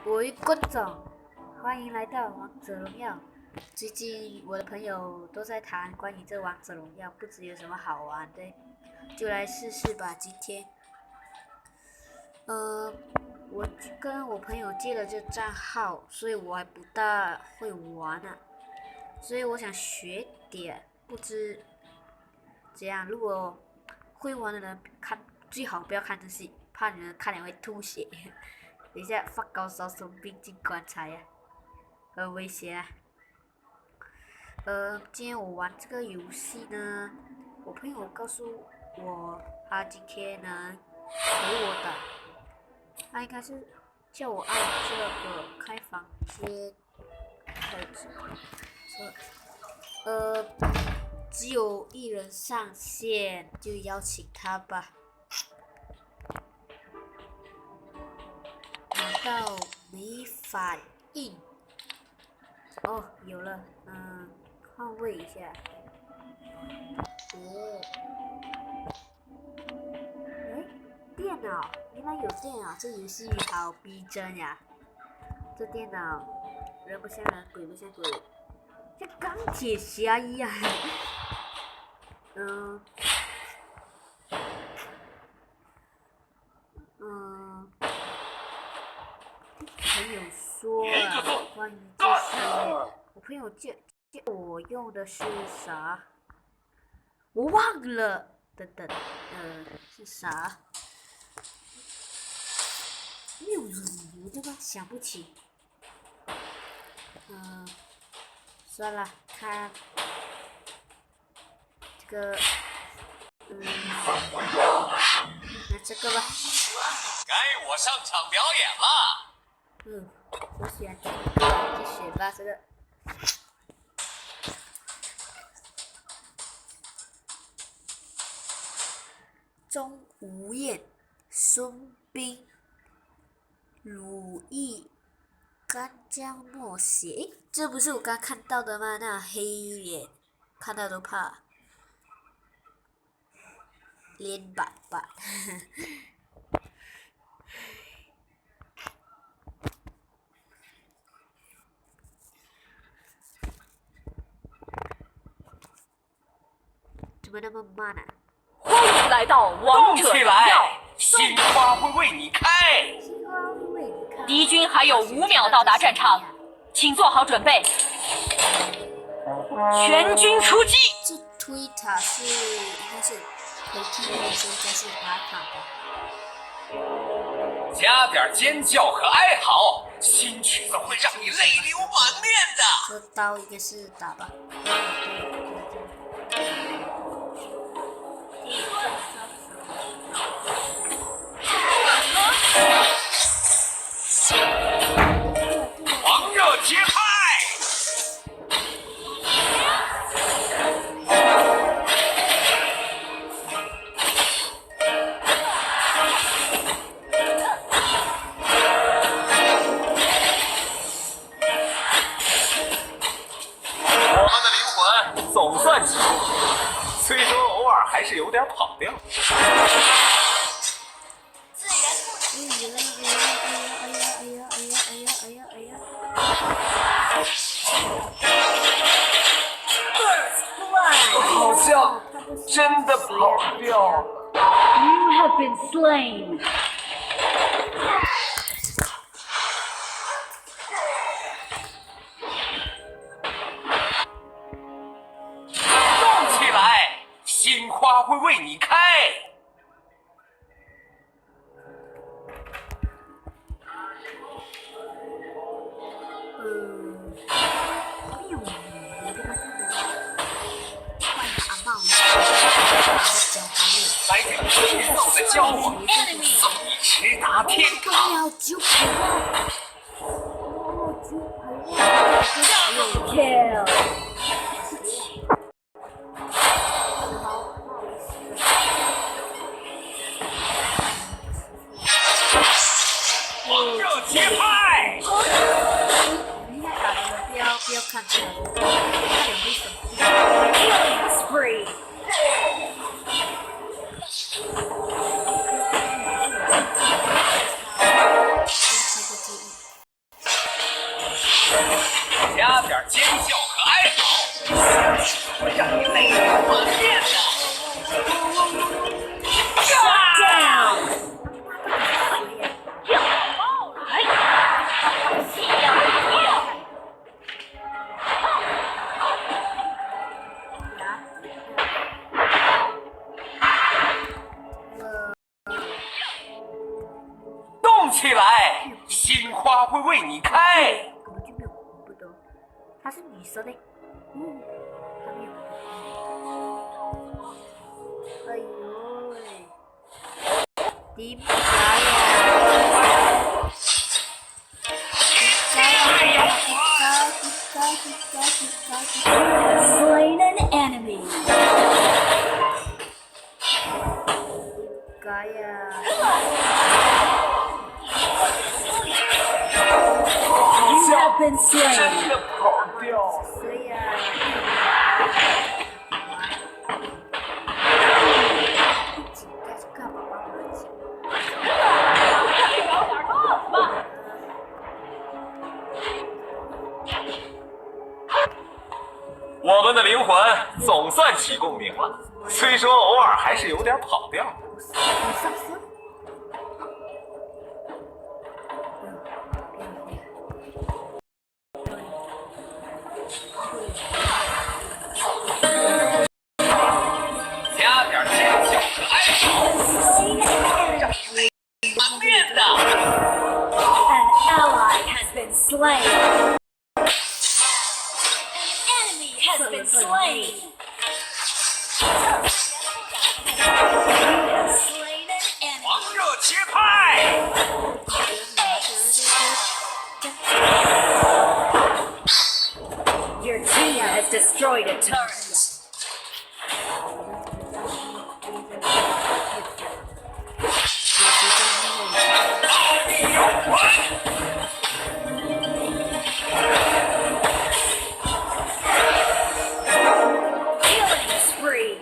各位观众，欢迎来到王者荣耀。最近我的朋友都在谈关于这王者荣耀，不知有什么好玩的，就来试试吧。今天，我跟我朋友借了这账号，所以我还不大会玩啊，所以我想学点，不知怎样。如果会玩的人最好不要看这戏，怕你们看了会吐血。等一下发高烧生病进棺材呀，很危险啊。今天我玩这个游戏呢，我朋友告诉我他今天能陪我打，他应该是叫我按这个开房间开始，只有一人上线，就邀请他吧。到没反应，哦，有了，换位一下，电脑，原来有电脑，这游戏好逼真呀！这电脑，人不像人，鬼不像鬼，像钢铁侠一样。朋友说啊，关于这些，我朋友叫我用的是啥？我忘了，等等，是啥？没有理由的吧？想不起。算了，看这个，拿这个吧。该我上场表演了。我喜欢听歌，就选吧这个。钟无艳、孙膑、鲁豫、干将莫邪，这不是我刚看到的吗？那黑脸，看到都怕。脸板板，怎么那么慢啊？欢迎来到王者荣耀，心花会为你开。敌军还有5秒到达战场，请做好准备，全军出击！这推塔是应该是回踢的时候再是打塔的。加点尖叫和哀嚎，新曲子会让你泪流满面的。这刀应该是打吧。狂热节拍！我们的灵魂总算起步，虽说偶尔还是有点跑调。好像真的跑掉。You have been slain。动起来，心花会为你开。没有理由的吧？这个，换阿茂，交朋来点热闹的交往，送你直达天堂。要9百万，900万 Kill。狂热节拍！人家打的人不要看这个，差点被手机。Killing spree。加点尖叫和哀嚎，会让你泪流满面的。动起来，鲜花会为你开。根本就没有不懂，她是女生的，还没有。哎呦喂，你不来呀？Slain an enemy. 该呀！ You have been 真 slain. 的跑掉。谁呀？该是干嘛帮我讲？我们的灵魂总算起共鸣了，虽说偶尔还是有点跑调。你上身？加点尖叫和哀嚎，让你泪满面的。 An ally has been slain. An enemy has been slain. You have slain an enemy. 狂热节拍。Your team has destroyed a turret. 大地摇滚。 Killing spree.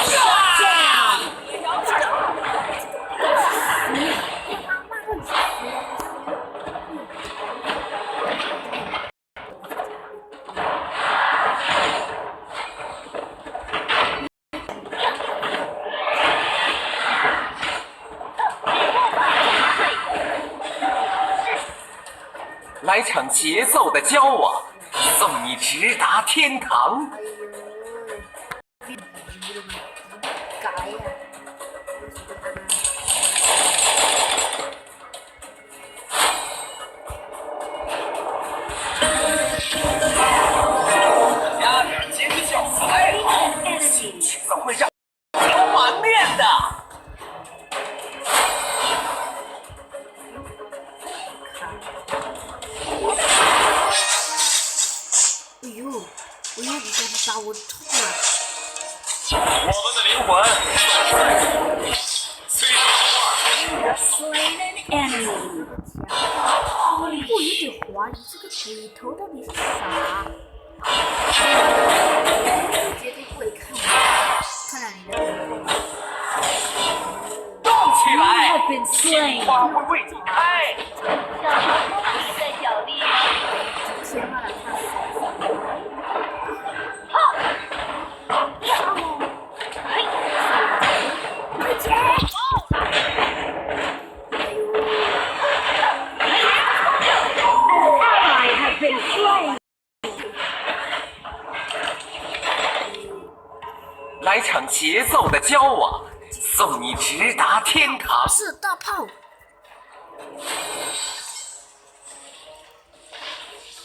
Shut down. 来场节奏的交往，送你直达天堂。哎呦喂，变鱼了吗？该呀！加点尖叫和哀嚎，新曲子会让你流满面的。哎呦，你打我痛啊！我们的灵魂，虽说偶尔还是 You have slain an enemy. 我有点怀疑这个鬼头到底是啥？绝对不会看我，看了你的头。动起 You 来， have been 鲜 slain. 花会为你开。想要公平的奖励吗？千万来看手上。快点！哎呦！ An ally has been slain. 来场节奏的交往，送你直达天堂。是大炮。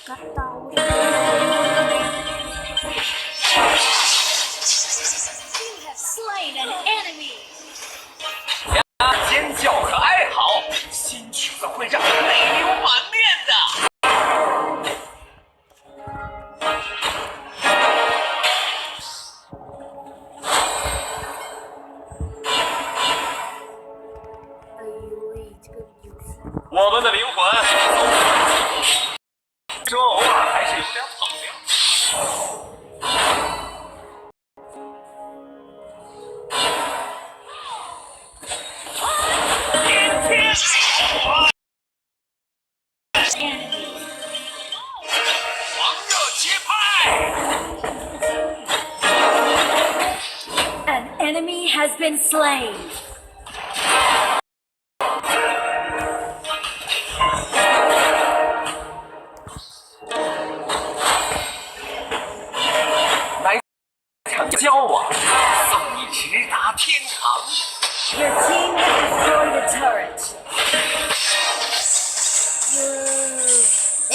干到我。 You have slain an enemy. 尖叫和哀嚎，新曲子会让你泪流满面的。哎呦喂，这个游戏。我们的灵魂，说偶尔还是有点跑调。天天。been slain. 来场交往，送你直达天堂。 Your team has destroyed a turret. 哎，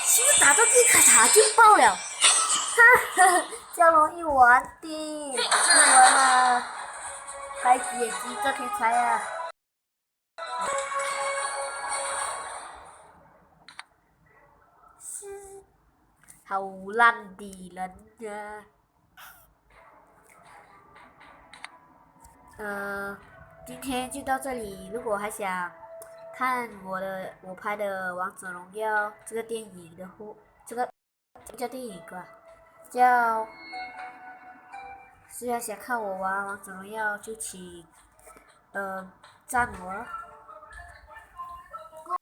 是不是打到地卡塔就爆了？哈哈，这样容易玩的，不玩了，开机也急着可以猜啊。是，好烂的人呀！今天就到这里。如果还想看我拍的《王者荣耀》这个电影的话，这个叫电影吧，虽然想看我玩《王者荣耀》，就请赞我。